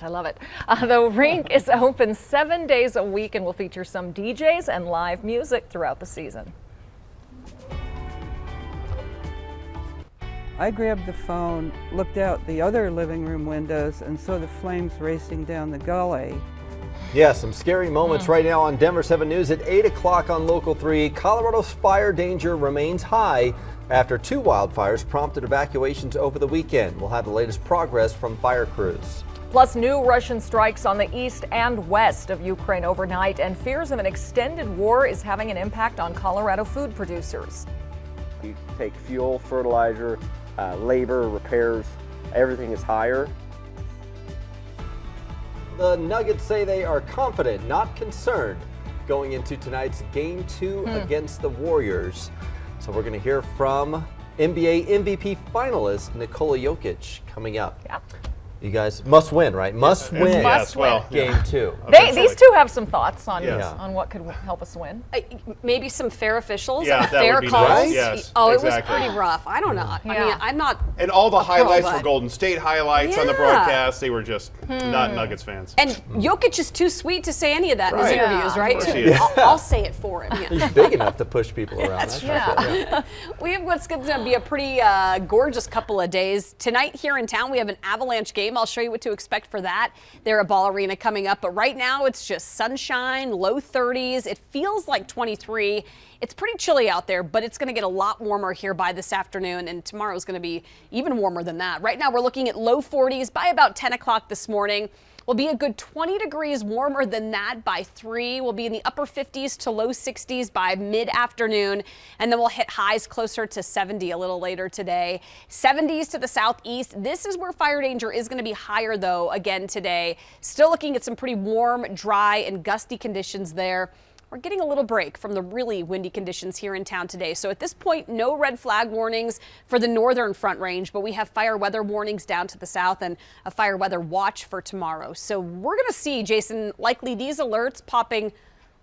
I love it. The rink is open 7 days a week and will feature some DJs and live music throughout the season. I grabbed the phone, looked out the other living room windows, and saw the flames racing down the gully. Yeah, some scary moments right now on Denver 7 News at 8 o'clock on Local 3. Colorado's fire danger remains high after 2 wildfires prompted evacuations over the weekend. We'll have the latest progress from fire crews. Plus, new Russian strikes on the east and west of Ukraine overnight, and fears of an extended war is having an impact on Colorado food producers. You take fuel, fertilizer, labor, repairs, everything is higher. The Nuggets say they are confident, not concerned, going into tonight's Game 2 against the Warriors. So we're going to hear from NBA MVP finalist Nikola Jokic coming up. Yeah. You guys must win, right? Must win. Yes, well, Game 2. These two have some thoughts on what could help us win. Maybe some fair officials, that fair would be calls. nice. Yes, oh, exactly. It was pretty rough. I don't know. I mean, I'm not. And all the highlights but were Golden State highlights on the broadcast. They were just not Nuggets fans. And Jokic is too sweet to say any of that in his interviews, right? Of course he is. I'll say it for him. Yeah. He's big enough to push people around. That's right. We have what's going to be a pretty gorgeous couple of days. Tonight here in town, we have an Avalanche game. I'll show you what to expect for that. They're at Ball Arena coming up, but right now it's just sunshine, low 30s. It feels like 23. It's pretty chilly out there, but it's going to get a lot warmer here by this afternoon, and tomorrow is going to be even warmer than that. Right now we're looking at low 40s by about 10 o'clock this morning. We'll be a good 20 degrees warmer than that by 3. We'll be in the upper 50s to low 60s by mid-afternoon, and then we'll hit highs closer to 70 a little later today. 70s to the southeast. This is where fire danger is going to be higher, though, again today. Still looking at some pretty warm, dry, and gusty conditions there. We're getting a little break from the really windy conditions here in town today. So at this point, no red flag warnings for the northern Front Range, but we have fire weather warnings down to the south and a fire weather watch for tomorrow. So we're going to see, Jason, likely these alerts popping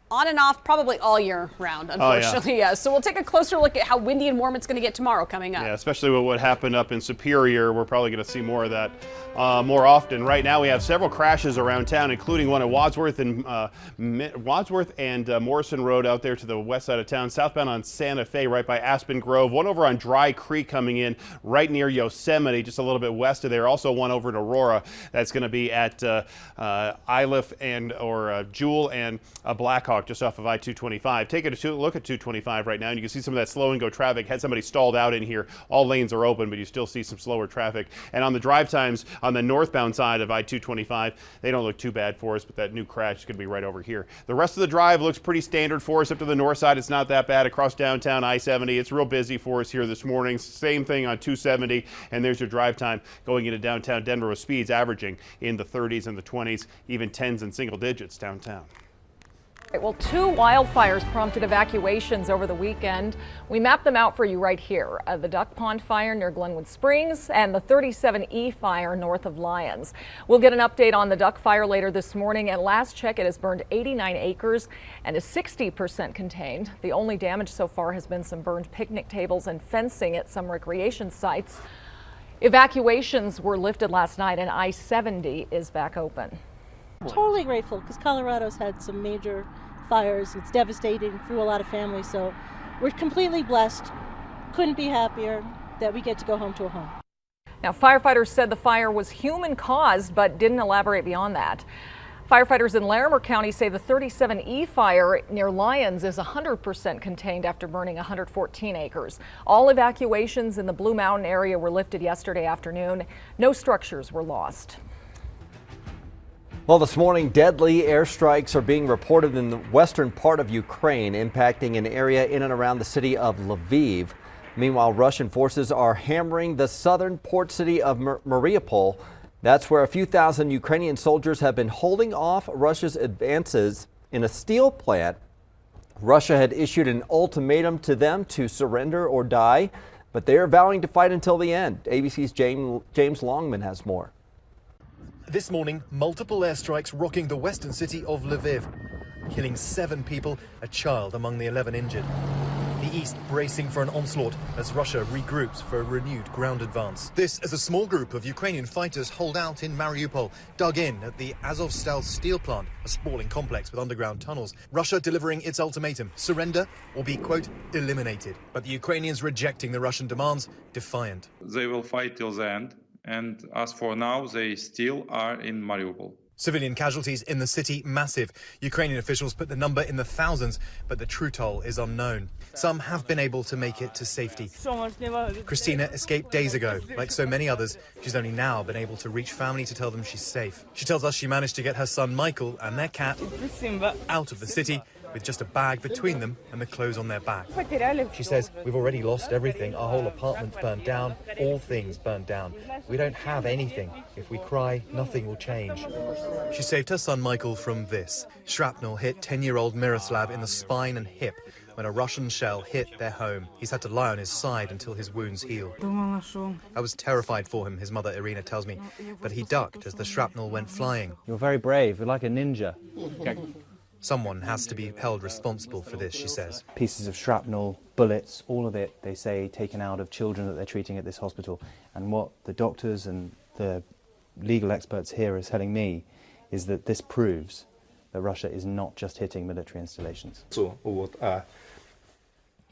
on and off probably all year round, unfortunately. Yeah. So we'll take a closer look at how windy and warm it's going to get tomorrow coming up. Yeah, especially with what happened up in Superior. We're probably going to see more of that more often. Right now we have several crashes around town, including one at Wadsworth and Morrison Road out there to the west side of town, southbound on Santa Fe right by Aspen Grove. One over on Dry Creek coming in right near Yosemite, just a little bit west of there. Also one over at Aurora that's going to be at Iliff or Jewel and Blackhawk, just off of I-225. Take a look at 225 right now, and you can see some of that slow and go traffic. Had somebody stalled out in here. All lanes are open, but you still see some slower traffic. And on the drive times on the northbound side of I-225, they don't look too bad for us, but that new crash is going to be right over here. The rest of the drive looks pretty standard for us. Up to the north side, it's not that bad. Across downtown I-70, it's real busy for us here this morning. Same thing on 270, and there's your drive time going into downtown Denver with speeds averaging in the 30s and the 20s, even 10s and single digits downtown. Well, 2 wildfires prompted evacuations over the weekend. We mapped them out for you right here. The Duck Pond fire near Glenwood Springs and the 37E fire north of Lyons. We'll get an update on the Duck fire later this morning. At last check, it has burned 89 acres and is 60% contained. The only damage so far has been some burned picnic tables and fencing at some recreation sites. Evacuations were lifted last night and I-70 is back open. Totally grateful because Colorado's had some major fires. It's devastating through a lot of families, so we're completely blessed. Couldn't be happier that we get to go home to a home. Now, firefighters said the fire was human caused, but didn't elaborate beyond that. Firefighters in Larimer County say the 37E fire near Lyons is 100% contained after burning 114 acres. All evacuations in the Blue Mountain area were lifted yesterday afternoon. No structures were lost. Well, this morning, deadly airstrikes are being reported in the western part of Ukraine, impacting an area in and around the city of Lviv. Meanwhile, Russian forces are hammering the southern port city of Mariupol. That's where a few thousand Ukrainian soldiers have been holding off Russia's advances in a steel plant. Russia had issued an ultimatum to them to surrender or die, but they are vowing to fight until the end. ABC's James Longman has more. This morning, multiple airstrikes rocking the western city of Lviv, killing 7 people, a child among the 11 injured. the east bracing for an onslaught as Russia regroups for a renewed ground advance. This as a small group of Ukrainian fighters hold out in Mariupol, dug in at the Azovstal steel plant, a sprawling complex with underground tunnels. Russia delivering its ultimatum, surrender or be, quote, eliminated. But the Ukrainians rejecting the Russian demands, defiant. They will fight till the end, and as for now, they still are in Mariupol. Civilian casualties in the city massive. Ukrainian officials put the number in the thousands, but the true toll is unknown. Some have been able to make it to safety. Christina escaped days ago. Like so many others, she's only now been able to reach family to tell them she's safe. She tells us she managed to get her son Michael and their cat out of the city with just a bag between them and the clothes on their back. She says, we've already lost everything. Our whole apartment's burned down, all things burned down. We don't have anything. If we cry, nothing will change. She saved her son Michael from this. Shrapnel hit 10-year-old Miroslav in the spine and hip when a Russian shell hit their home. He's had to lie on his side until his wounds heal. I was terrified for him, his mother Irina tells me, but he ducked as the shrapnel went flying. You're very brave, you're like a ninja. Someone has to be held responsible for this, she says. Pieces of shrapnel, bullets, all of it, they say, taken out of children that they're treating at this hospital. And what the doctors and the legal experts here are telling me is that this proves that Russia is not just hitting military installations.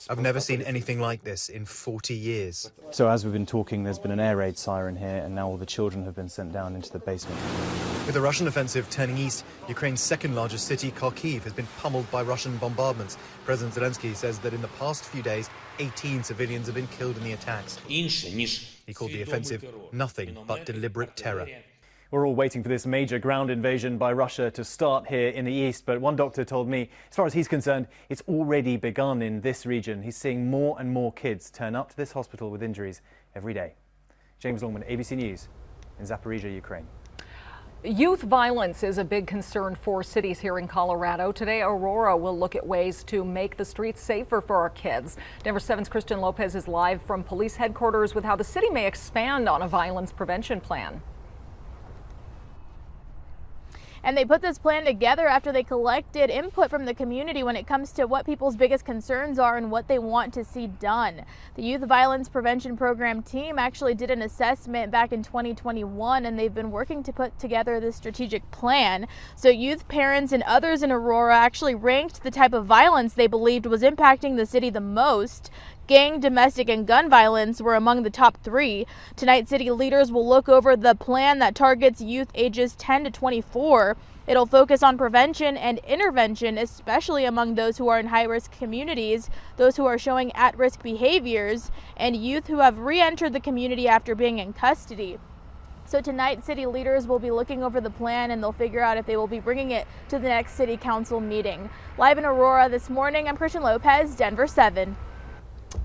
I've never seen anything like this in 40 years. So as we've been talking, there's been an air raid siren here, and now all the children have been sent down into the basement. With the Russian offensive turning east, Ukraine's second largest city, Kharkiv, has been pummeled by Russian bombardments. President Zelensky says that in the past few days, 18 civilians have been killed in the attacks. He called the offensive nothing but deliberate terror. We're all waiting for this major ground invasion by Russia to start here in the east, but one doctor told me, as far as he's concerned, it's already begun in this region. He's seeing more and more kids turn up to this hospital with injuries every day. James Longman, ABC News in Zaporizhia, Ukraine. Youth violence is a big concern for cities here in Colorado. Today, Aurora will look at ways to make the streets safer for our kids. Denver 7's KRISTIAN Lopez is live from police headquarters with how the city may expand on a violence prevention plan. And they put this plan together after they collected input from the community when it comes to what people's biggest concerns are and what they want to see done. The Youth Violence Prevention Program team actually did an assessment back in 2021, and they've been working to put together this strategic plan. So youth, parents, and others in Aurora actually ranked the type of violence they believed was impacting the city the most. Gang, domestic, and gun violence were among the top 3. Tonight, city leaders will look over the plan that targets youth ages 10 to 24. It'll focus on prevention and intervention, especially among those who are in high-risk communities, those who are showing at-risk behaviors, and youth who have re-entered the community after being in custody. So tonight, city leaders will be looking over the plan, and they'll figure out if they will be bringing it to the next city council meeting. Live in Aurora this morning, I'm KRISTIAN Lopez, Denver 7.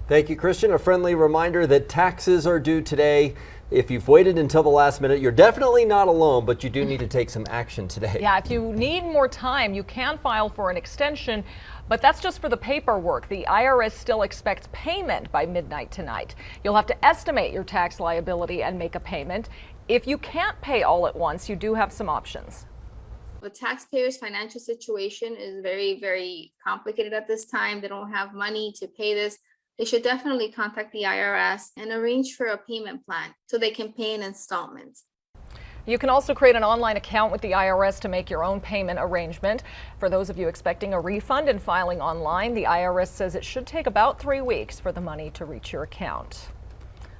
Thank you, Christian. A friendly reminder that taxes are due today. If you've waited until the last minute, you're definitely not alone, but you do need to take some action today. Yeah, if you need more time, you can file for an extension, but that's just for the paperwork. The IRS still expects payment by midnight tonight. You'll have to estimate your tax liability and make a payment. If you can't pay all at once, you do have some options. The taxpayer's financial situation is very, very complicated at this time. They don't have money to pay this. They should definitely contact the IRS and arrange for a payment plan so they can pay in installments. You can also create an online account with the IRS to make your own payment arrangement. For those of you expecting a refund and filing online, the IRS says it should take about 3 weeks for the money to reach your account.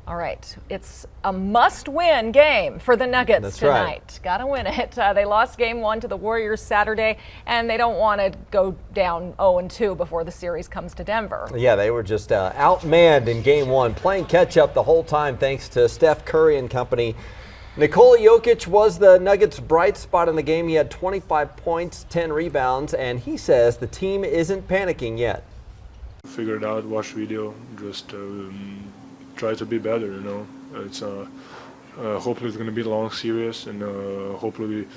All right, it's a must-win game for the Nuggets tonight. Right. Gotta win it. They lost Game 1 to the Warriors Saturday, and they don't want to go down 0-2 before the series comes to Denver. Yeah, they were just outmanned in Game 1, playing catch-up the whole time thanks to Steph Curry and company. Nikola Jokic was the Nuggets' bright spot in the game. He had 25 points, 10 rebounds, and he says the team isn't panicking yet. Figure it out, watch video, just try to be better, you know. It's hopefully it's going to be a long series, and hopefully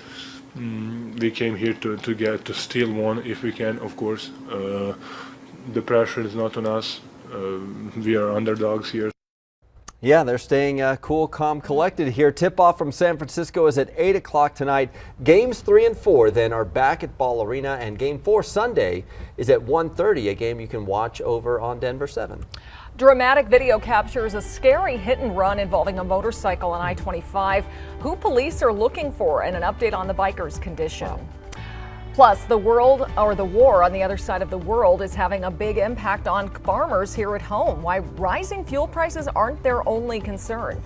we came here to steal one if we can, of course. The pressure is not on us. We are underdogs here. Yeah, they're staying cool, calm, collected here. Tip-off from San Francisco is at 8 o'clock tonight. Games 3 and 4 then are back at Ball Arena, and Game 4 Sunday is at 1:30, a game you can watch over on Denver 7. Dramatic video captures a scary hit and run involving a motorcycle on I-25. Who police are looking for, and an update on the biker's condition. Wow. Plus, the war on the other side of the world is having a big impact on farmers here at home. Why rising fuel prices aren't their only concern.